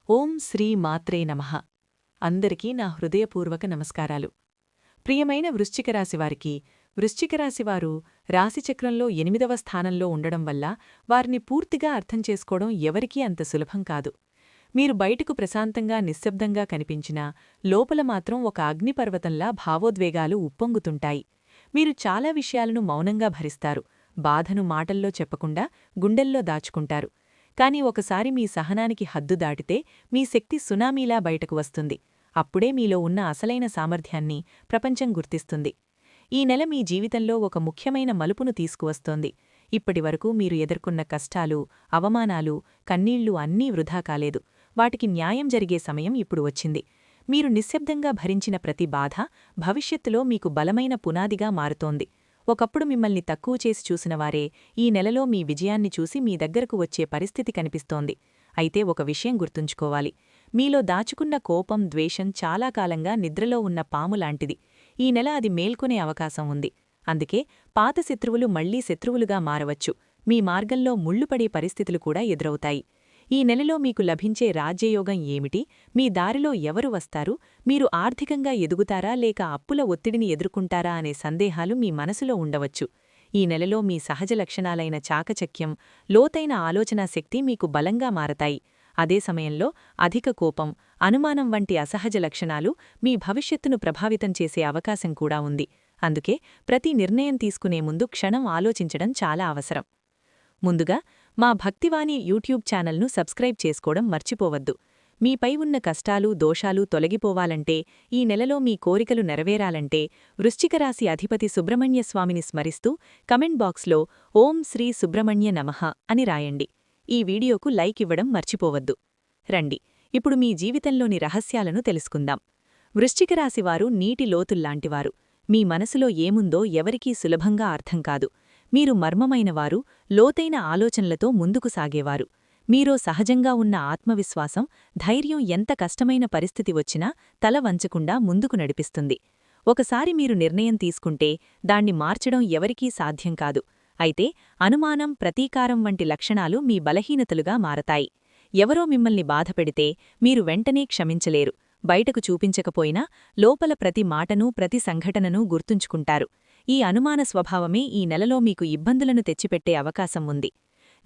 ఓం శ్రీ మాత్రే నమః. అందరికీ నా హృదయపూర్వక నమస్కారాలు. ప్రియమైన వృశ్చికరాశివారికి, వృశ్చికరాశివారు రాశిచక్రంలో 8వ స్థానంలో ఉండడం వల్ల వారిని పూర్తిగా అర్థం చేసుకోవడం ఎవరికీ అంత సులభం కాదు. మీరు బయటకు ప్రశాంతంగా నిశ్శబ్దంగా కనిపించినా లోపల మాత్రం ఒక అగ్నిపర్వతంలా భావోద్వేగాలు ఉప్పొంగుతుంటాయి. మీరు చాలా విషయాలను మౌనంగా భరిస్తారు, బాధను మాటల్లో చెప్పకుండా గుండెల్లో దాచుకుంటారు. కాని ఒకసారి మీ సహనానికి హద్దు దాటితే మీ శక్తి సునామీలా బయటకు వస్తుంది. అప్పుడే మీలో ఉన్న అసలైన సామర్థ్యాన్ని ప్రపంచం గుర్తిస్తుంది. ఈ నెల మీ జీవితంలో ఒక ముఖ్యమైన మలుపును తీసుకువస్తోంది. ఇప్పటివరకు మీరు ఎదుర్కొన్న కష్టాలు, అవమానాలు, కన్నీళ్లు అన్నీ వృధా కాలేదు. వాటికి న్యాయం జరిగే సమయం ఇప్పుడు వచ్చింది. మీరు నిశ్శబ్దంగా భరించిన ప్రతి బాధ భవిష్యత్తులో మీకు బలమైన పునాదిగా మారుతోంది. ఒకప్పుడు మిమ్మల్ని తక్కువ చేసి చూసినవారే ఈ నెలలో మీ విజయాన్ని చూసి మీ దగ్గరకు వచ్చే పరిస్థితి కనిపిస్తోంది. అయితే ఒక విషయం గుర్తుంచుకోవాలి. మీలో దాచుకున్న కోపం, ద్వేషం చాలా కాలంగా నిద్రలో ఉన్న పాములాంటిది. ఈ నెల అది మేల్కొనే అవకాశం ఉంది. అందుకే పాత శత్రువులు మళ్లీ శత్రువులుగా మారవచ్చు. మీ మార్గంలో ముళ్లుపడే పరిస్థితులు కూడా ఎదురవుతాయి. ఈ నెలలో మీకు లభించే రాజ్యయోగం ఏమిటి? మీ దారిలో ఎవరు వస్తారు? మీరు ఆర్థికంగా ఎదుగుతారా లేక అప్పుల ఒత్తిడిని ఎదుర్కొంటారా అనే సందేహాలు మీ మనసులో ఉండవచ్చు. ఈ నెలలో మీ సహజ లక్షణాలైన చాకచక్యం, లోతైన ఆలోచనా శక్తి మీకు బలంగా మారతాయి. అదే సమయంలో అధిక కోపం, అనుమానం వంటి అసహజ లక్షణాలు మీ భవిష్యత్తును ప్రభావితం చేసే అవకాశం కూడా ఉంది. అందుకే ప్రతి నిర్ణయం తీసుకునే ముందు క్షణం ఆలోచించడం చాలా అవసరం. ముందుగా మా భక్తివాణి యూట్యూబ్ ఛానల్ను సబ్స్క్రైబ్ చేసుకోవడం మర్చిపోవద్దు. మీపై ఉన్న కష్టాలు, దోషాలు తొలగిపోవాలంటే, ఈ నెలలో మీ కోరికలు నెరవేరాలంటే వృశ్చికరాశి అధిపతి సుబ్రహ్మణ్యస్వామిని స్మరిస్తూ కమెంట్ బాక్స్లో ఓం శ్రీ సుబ్రహ్మణ్య నమః అని రాయండి. ఈ వీడియోకు లైక్ ఇవ్వడం మర్చిపోవద్దు. రండి, ఇప్పుడు మీ జీవితంలోని రహస్యాలను తెలుసుకుందాం. వృశ్చికరాశివారు నీటి లోతుల్లాంటివారు. మీ మనసులో ఏముందో ఎవరికీ సులభంగా అర్థం కాదు. మీరు మర్మమైనవారు, లోతైన ఆలోచనలతో ముందుకు సాగేవారు. మీరో సహజంగా ఉన్న ఆత్మవిశ్వాసం, ధైర్యం ఎంత కష్టమైన పరిస్థితి వచ్చినా తల వంచకుండా ముందుకు నడిపిస్తుంది. ఒకసారి మీరు నిర్ణయం తీసుకుంటే దాన్ని మార్చడం ఎవరికీ సాధ్యం కాదు. అయితే అనుమానం, ప్రతీకారం వంటి లక్షణాలు మీ బలహీనతలుగా మారతాయి. ఎవరో మిమ్మల్ని బాధపెడితే మీరు వెంటనే క్షమించలేరు. బయటకు చూపించకపోయినా లోపల ప్రతి మాటనూ, ప్రతి సంఘటననూ గుర్తుంచుకుంటారు. ఈ అనుమాన స్వభావమే ఈ నెలలో మీకు ఇబ్బందులను తెచ్చిపెట్టే అవకాశం ఉంది.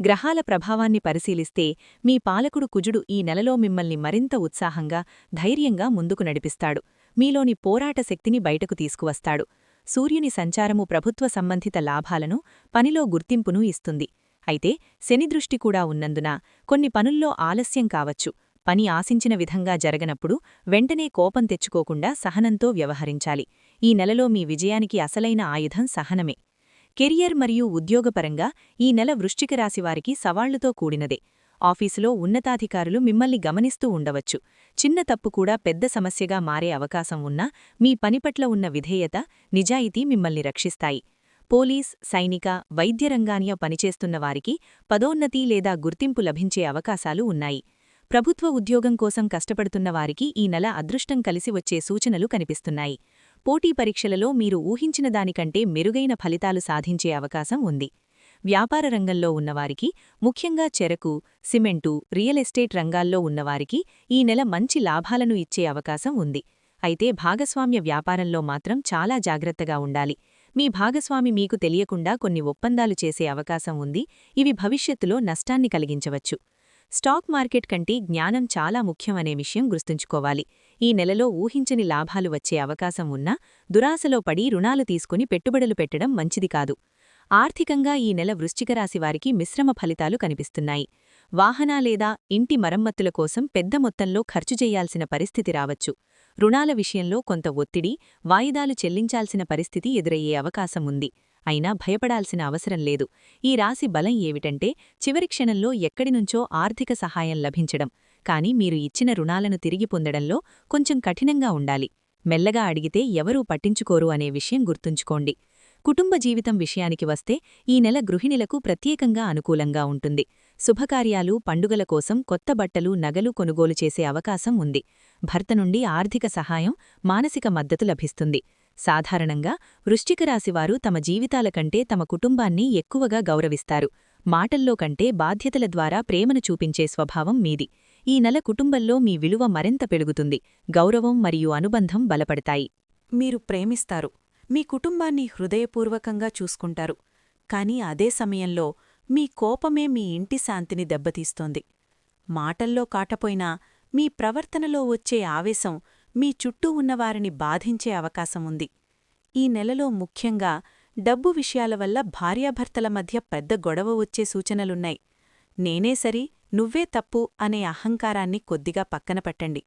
గ్రహాల ప్రభావాన్ని పరిశీలిస్తే మీ పాలకుడు కుజుడు ఈ నెలలో మిమ్మల్ని మరింత ఉత్సాహంగా, ధైర్యంగా ముందుకు నడిపిస్తాడు. మీలోని పోరాట శక్తిని బయటకు తీసుకువస్తాడు. సూర్యుని సంచారము ప్రభుత్వ సంబంధిత లాభాలను, పనిలో గుర్తింపును ఇస్తుంది. అయితే శనిదృష్టి కూడా ఉన్నందున కొన్ని పనుల్లో ఆలస్యం కావచ్చు. పని ఆశించిన విధంగా జరగనప్పుడు వెంటనే కోపం తెచ్చుకోకుండా సహనంతో వ్యవహరించాలి. ఈ నెలలో మీ విజయానికి అసలైన ఆయుధం సహనమే. కెరియర్ మరియు ఉద్యోగపరంగా ఈ నెల వృశ్చికరాశివారికి సవాళ్లుతో కూడినదే. ఆఫీసులో ఉన్నతాధికారులు మిమ్మల్ని గమనిస్తూ ఉండవచ్చు. చిన్న తప్పు కూడా పెద్ద సమస్యగా మారే అవకాశం ఉన్నా మీ పనిపట్ల ఉన్న విధేయత, నిజాయితీ మిమ్మల్ని రక్షిస్తాయి. పోలీస్, సైనిక, వైద్య రంగానియ పనిచేస్తున్న వారికి పదోన్నతి లేదా గుర్తింపు లభించే అవకాశాలు ఉన్నాయి. ప్రభుత్వ ఉద్యోగం కోసం కష్టపడుతున్న వారికి ఈ నెల అదృష్టం కలిసి వచ్చే సూచనలు కనిపిస్తున్నాయి. పోటీ పరీక్షలలో మీరు ఊహించిన దానికంటే మెరుగైన ఫలితాలు సాధించే అవకాశం ఉంది. వ్యాపార రంగంలో ఉన్నవారికి, ముఖ్యంగా చెరకు, సిమెంటు, రియల్ ఎస్టేట్ రంగాల్లో ఉన్నవారికి ఈ నెల మంచి లాభాలను ఇచ్చే అవకాశం ఉంది. అయితే భాగస్వామ్య వ్యాపారంలో మాత్రం చాలా జాగ్రత్తగా ఉండాలి. మీ భాగస్వామి మీకు తెలియకుండా కొన్ని ఒప్పందాలు చేసే అవకాశం ఉంది. ఇవి భవిష్యత్తులో నష్టాన్ని కలిగించవచ్చు. స్టాక్ మార్కెట్ కంటే జ్ఞానం చాలా ముఖ్యమనే విషయం గుర్తుంచుకోవాలి. ఈ నెలలో ఊహించని లాభాలు వచ్చే అవకాశం ఉన్నా దురాశలో పడి రుణాలు తీసుకుని పెట్టుబడులు పెట్టడం మంచిది కాదు. ఆర్థికంగా ఈ నెల వృశ్చికరాశివారికి మిశ్రమ ఫలితాలు కనిపిస్తున్నాయి. వాహన లేదా ఇంటి మరమ్మతుల కోసం పెద్ద మొత్తంలో ఖర్చు చేయాల్సిన పరిస్థితి రావచ్చు. రుణాల విషయంలో కొంత ఒత్తిడి, వాయిదాలు చెల్లించాల్సిన పరిస్థితి ఎదురయ్యే అవకాశం ఉంది. అయినా భయపడాల్సిన అవసరం లేదు. ఈ రాశి బలం ఏమిటంటే చివరి క్షణంలో ఎక్కడినుంచో ఆర్థిక సహాయం లభించడం. కాని మీరు ఇచ్చిన రుణాలను తిరిగి పొందడంలో కొంచెం కఠినంగా ఉండాలి. మెల్లగా అడిగితే ఎవరూ పట్టించుకోరు అనే విషయం గుర్తుంచుకోండి. కుటుంబ జీవితం విషయానికి వస్తే ఈ నెల గృహిణులకు ప్రత్యేకంగా అనుకూలంగా ఉంటుంది. శుభకార్యాలు, పండుగల కోసం కొత్త బట్టలు, నగలు కొనుగోలు చేసే అవకాశం ఉంది. భర్త నుండి ఆర్థిక సహాయం, మానసిక మద్దతు లభిస్తుంది. సాధారణంగా వృశ్చికరాశివారు తమ జీవితాల కంటే తమ కుటుంబాన్ని ఎక్కువగా గౌరవిస్తారు. మాటల్లో కంటే బాధ్యతల ద్వారా ప్రేమను చూపించే స్వభావం మీది. ఈ నెల కుటుంబంలో మీ విలువ మరింత పెరుగుతుంది. గౌరవం మరియు అనుబంధం బలపడతాయి. మీరు ప్రేమిస్తారు, మీ కుటుంబాన్ని హృదయపూర్వకంగా చూసుకుంటారు, కాని అదే సమయంలో మీ కోపమే మీ ఇంటి శాంతిని దెబ్బతీస్తోంది. మాటల్లో కాటపోయినా మీ ప్రవర్తనలో వచ్చే ఆవేశం మీ చుట్టూ ఉన్నవారిని బాధించే అవకాశం ఉంది. ఈ నెలలో ముఖ్యంగా డబ్బు విషయాల వల్ల భార్యాభర్తల మధ్య పెద్ద గొడవ వచ్చే సూచనలున్నాయి. నేనే సరి, నువ్వే తప్పు అనే అహంకారాన్ని కొద్దిగా పక్కన పెట్టండి.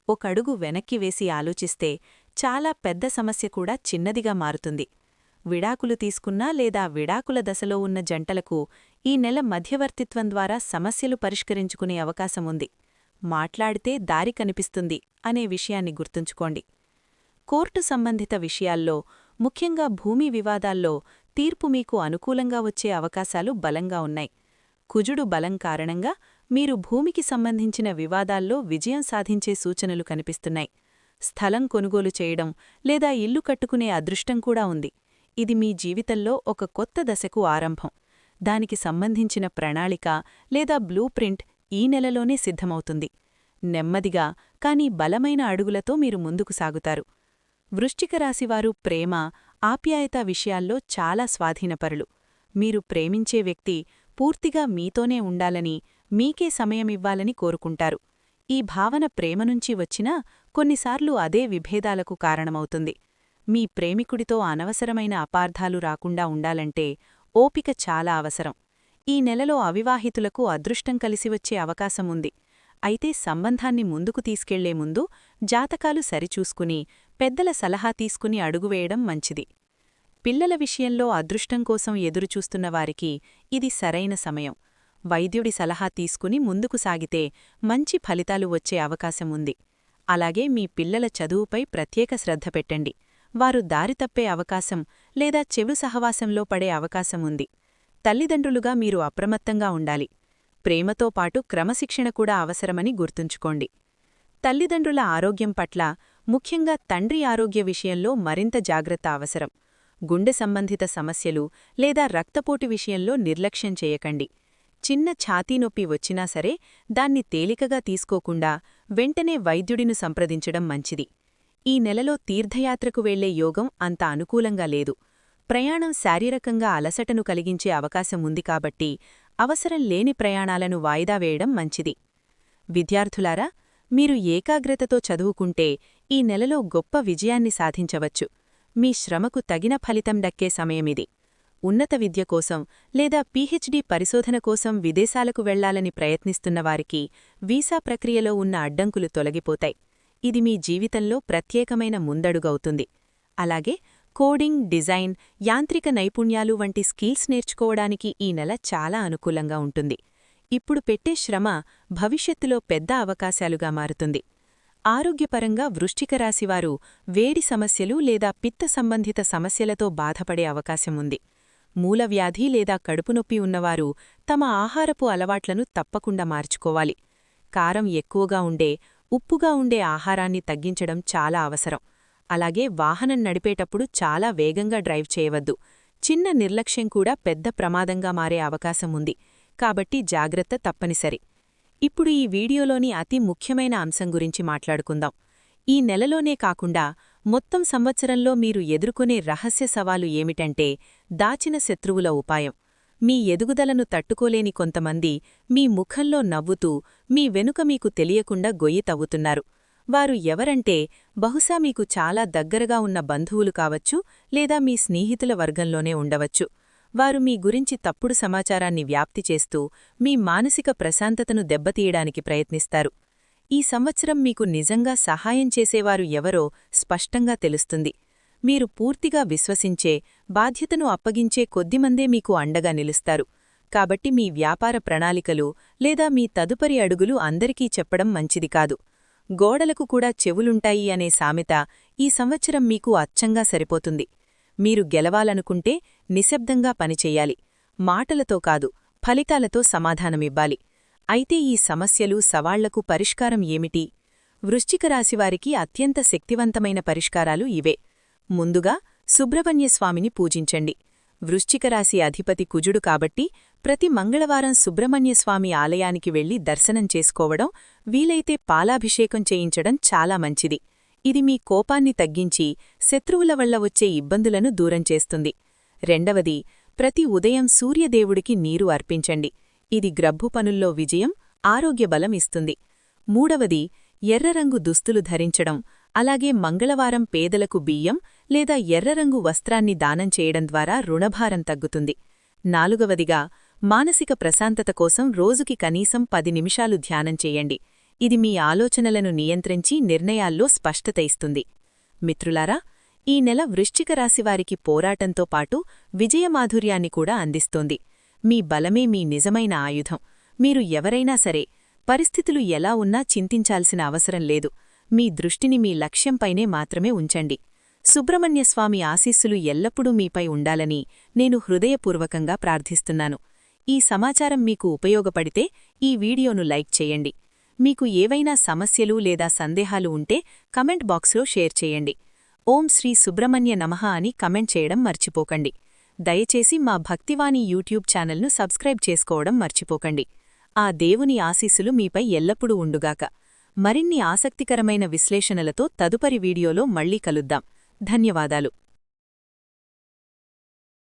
ఒకడుగు వెనక్కి వేసి ఆలోచిస్తే చాలా పెద్ద సమస్య కూడా చిన్నదిగా మారుతుంది. విడాకులు తీసుకున్నా లేదా విడాకుల దశలో ఉన్న జంటలకు ఈ నెల మధ్యవర్తిత్వం ద్వారా సమస్యలు పరిష్కరించుకునే అవకాశముంది. మాట్లాడితే దారి కనిపిస్తుంది అనే విషయాన్ని గుర్తుంచుకోండి. కోర్టు సంబంధిత విషయాల్లో, ముఖ్యంగా భూమి వివాదాల్లో తీర్పు మీకు అనుకూలంగా వచ్చే అవకాశాలు బలంగా ఉన్నాయి. కుజుడు బలం కారణంగా మీరు భూమికి సంబంధించిన వివాదాల్లో విజయం సాధించే సూచనలు కనిపిస్తున్నాయి. స్థలం కొనుగోలు చేయడం లేదా ఇల్లు కట్టుకునే అదృష్టం కూడా ఉంది. ఇది మీ జీవితంలో ఒక కొత్త దశకు ఆరంభం. దానికి సంబంధించిన ప్రణాళిక లేదా బ్లూ ప్రింట్ ఈ నెలలోనే సిద్ధమవుతుంది. నెమ్మదిగా కానీ బలమైన అడుగులతో మీరు ముందుకు సాగుతారు. వృశ్చిక రాశివారు ప్రేమ, ఆప్యాయత విషయాల్లో చాలా స్వాధీనపరులు. మీరు ప్రేమించే వ్యక్తి పూర్తిగా మీతోనే ఉండాలని, మీకే సమయమివ్వాలని కోరుకుంటారు. ఈ భావన ప్రేమనుంచి వచ్చినా కొన్నిసార్లు అదే విభేదాలకు కారణమవుతుంది. మీ ప్రేమికుడితో అనవసరమైన అపార్థాలు రాకుండా ఉండాలంటే ఓపిక చాలా అవసరం. ఈ నెలలో అవివాహితులకు అదృష్టం కలిసివచ్చే అవకాశముంది. అయితే సంబంధాన్ని ముందుకు తీసుకెళ్లే ముందు జాతకాలు సరిచూసుకుని, పెద్దల సలహా తీసుకుని అడుగువేయడం మంచిది. పిల్లల విషయంలో అదృష్టం కోసం ఎదురుచూస్తున్నవారికి ఇది సరైన సమయం. వైద్యుడి సలహా తీసుకుని ముందుకు సాగితే మంచి ఫలితాలు వచ్చే అవకాశం ఉంది. అలాగే మీ పిల్లల చదువుపై ప్రత్యేక శ్రద్ధ పెట్టండి. వారు దారి తప్పే అవకాశం లేదా చెడు సహవాసంలో పడే అవకాశం ఉంది. తల్లిదండ్రులుగా మీరు అప్రమత్తంగా ఉండాలి. ప్రేమతో పాటు క్రమశిక్షణ కూడా అవసరమని గుర్తుంచుకోండి. తల్లిదండ్రుల ఆరోగ్యం పట్ల, ముఖ్యంగా తండ్రి ఆరోగ్య విషయంలో మరింత జాగ్రత్త అవసరం. గుండె సంబంధిత సమస్యలు లేదా రక్తపోటు విషయంలో నిర్లక్ష్యం చేయకండి. చిన్న ఛాతీనొప్పి వచ్చినా సరే దాన్ని తేలికగా తీసుకోకుండా వెంటనే వైద్యుడిని సంప్రదించడం మంచిది. ఈ నెలలో తీర్థయాత్రకు వెళ్లే యోగం అంత అనుకూలంగా లేదు. ప్రయాణం శారీరకంగా అలసటను కలిగించే అవకాశం ఉంది కాబట్టి అవసరం లేని ప్రయాణాలను వాయిదా వేయడం మంచిది. విద్యార్థులారా, మీరు ఏకాగ్రతతో చదువుకుంటే ఈ నెలలో గొప్ప విజయాన్ని సాధించవచ్చు. మీ శ్రమకు తగిన ఫలితం దక్కే సమయమిది. ఉన్నత విద్య కోసం లేదా పీహెచ్డీ పరిశోధన కోసం విదేశాలకు వెళ్లాలని ప్రయత్నిస్తున్నవారికి వీసా ప్రక్రియలో ఉన్న అడ్డంకులు తొలగిపోతాయి. ఇది మీ జీవితంలో ప్రత్యేకమైన ముందడుగవుతుంది. అలాగే కోడింగ్, డిజైన్, యాంత్రిక నైపుణ్యాలు వంటి స్కిల్స్ నేర్చుకోవడానికి ఈ నెల చాలా అనుకూలంగా ఉంటుంది. ఇప్పుడు పెట్టే శ్రమ భవిష్యత్తులో పెద్ద అవకాశాలుగా మారుతుంది. ఆరోగ్యపరంగా వృశ్చిక రాశివారు వేడి సమస్యలు లేదా పిత్త సంబంధిత సమస్యలతో బాధపడే అవకాశముంది. మూలవ్యాధి లేదా కడుపునొప్పి ఉన్నవారు తమ ఆహారపు అలవాట్లను తప్పకుండా మార్చుకోవాలి. కారం ఎక్కువగా ఉండే, ఉప్పుగా ఉండే ఆహారాన్ని తగ్గించడం చాలా అవసరం. అలాగే వాహనం నడిపేటప్పుడు చాలా వేగంగా డ్రైవ్ చేయవద్దు. చిన్న నిర్లక్ష్యం కూడా పెద్ద ప్రమాదంగా మారే అవకాశం ఉంది. కాబట్టి జాగ్రత్త తప్పనిసరి. ఇప్పుడు ఈ వీడియోలోని అతి ముఖ్యమైన అంశం గురించి మాట్లాడుకుందాం. ఈ నెలలోనే కాకుండా మొత్తం సంవత్సరంలో మీరు ఎదుర్కొనే రహస్య సవాలు ఏమిటంటే దాచిన శత్రువుల ఉపాయం. మీ ఎదుగుదలను తట్టుకోలేని కొంతమంది మీ ముఖంలో నవ్వుతూ మీ వెనుక మీకు తెలియకుండా గొయ్యి తవ్వుతున్నారు. వారు ఎవరంటే బహుశా మీకు చాలా దగ్గరగా ఉన్న బంధువులు కావచ్చు లేదా మీ స్నేహితుల వర్గంలోనే ఉండవచ్చు. వారు మీ గురించి తప్పుడు సమాచారాన్ని వ్యాప్తి చేస్తూ మీ మానసిక ప్రశాంతతను దెబ్బతీయడానికి ప్రయత్నిస్తారు. ఈ సంవత్సరం మీకు నిజంగా సహాయం చేసేవారు ఎవరో స్పష్టంగా తెలుస్తుంది. మీరు పూర్తిగా విశ్వసించే, బాధ్యతను అప్పగించే కొద్దిమందే మీకు అండగా నిలుస్తారు. కాబట్టి మీ వ్యాపార ప్రణాళికలు లేదా మీ తదుపరి అడుగులు అందరికీ చెప్పడం మంచిది కాదు. గోడలకు కూడా చెవులుంటాయి అనే సామెత ఈ సంవత్సరం మీకు అచ్చంగా సరిపోతుంది. మీరు గెలవాలనుకుంటే నిశ్శబ్దంగా పనిచెయ్యాలి. మాటలతో కాదు, ఫలితాలతో సమాధానమివ్వాలి. అయితే ఈ సమస్యలు, సవాళ్లకు పరిష్కారం ఏమిటి? వృశ్చిక రాశివారికి అత్యంత శక్తివంతమైన పరిష్కారాలు ఇవే. ముందుగా సుబ్రహ్మణ్యస్వామిని పూజించండి. వృశ్చిక రాశి అధిపతి కుజుడు కాబట్టి ప్రతి మంగళవారం సుబ్రహ్మణ్యస్వామి ఆలయానికి వెళ్లి దర్శనం చేసుకోవడం, వీలైతే పాలాభిషేకం చేయించడం చాలా మంచిది. ఇది మీ కోపాన్ని తగ్గించి శత్రువుల వల్ల వచ్చే ఇబ్బందులను దూరం చేస్తుంది. రెండవది, ప్రతి ఉదయం సూర్యదేవుడికి నీరు అర్పించండి. ఇది గ్రబ్బు పనుల్లో విజయం, ఆరోగ్యబలం ఇస్తుంది. మూడవది, ఎర్రరంగు దుస్తులు ధరించడం, అలాగే మంగళవారం పేదలకు బియ్యం లేదా ఎర్రరంగు వస్త్రాన్ని దానం చేయడం ద్వారా రుణభారం తగ్గుతుంది. నాలుగవదిగా, మానసిక ప్రశాంతత కోసం రోజుకి కనీసం 10 నిమిషాలు ధ్యానం చేయండి. ఇది మీ ఆలోచనలను నియంత్రించి నిర్ణయాల్లో స్పష్టత ఇస్తుంది. మిత్రులారా, ఈ నెల వృశ్చిక రాశివారికి పోరాటంతో పాటు విజయమాధుర్యాన్ని కూడా అందిస్తోంది. మీ బలమే మీ నిజమైన ఆయుధం. మీరు ఎవరైనా సరే, పరిస్థితులు ఎలా ఉన్నా చింతించాల్సిన అవసరం లేదు. మీ దృష్టిని మీ లక్ష్యంపైనే మాత్రమే ఉంచండి. సుబ్రహ్మణ్యస్వామి ఆశీస్సులు ఎల్లప్పుడూ మీపై ఉండాలని నేను హృదయపూర్వకంగా ప్రార్థిస్తున్నాను. ఈ సమాచారం మీకు ఉపయోగపడితే ఈ వీడియోను లైక్ చేయండి. మీకు ఏవైనా సమస్యలు లేదా సందేహాలు ఉంటే కమెంట్ బాక్స్లో షేర్ చేయండి. ఓం శ్రీ సుబ్రహ్మణ్య నమః అని కమెంట్ చేయడం మర్చిపోకండి. దయచేసి మా భక్తివాణి యూట్యూబ్ ఛానల్ను సబ్స్క్రైబ్ చేసుకోవడం మర్చిపోకండి. ఆ దేవుని ఆశీస్సులు మీపై ఎల్లప్పుడూ ఉండుగాక. మరిన్ని ఆసక్తికరమైన విశ్లేషణలతో తదుపరి వీడియోలో మళ్ళీ కలుద్దాం. ధన్యవాదాలు.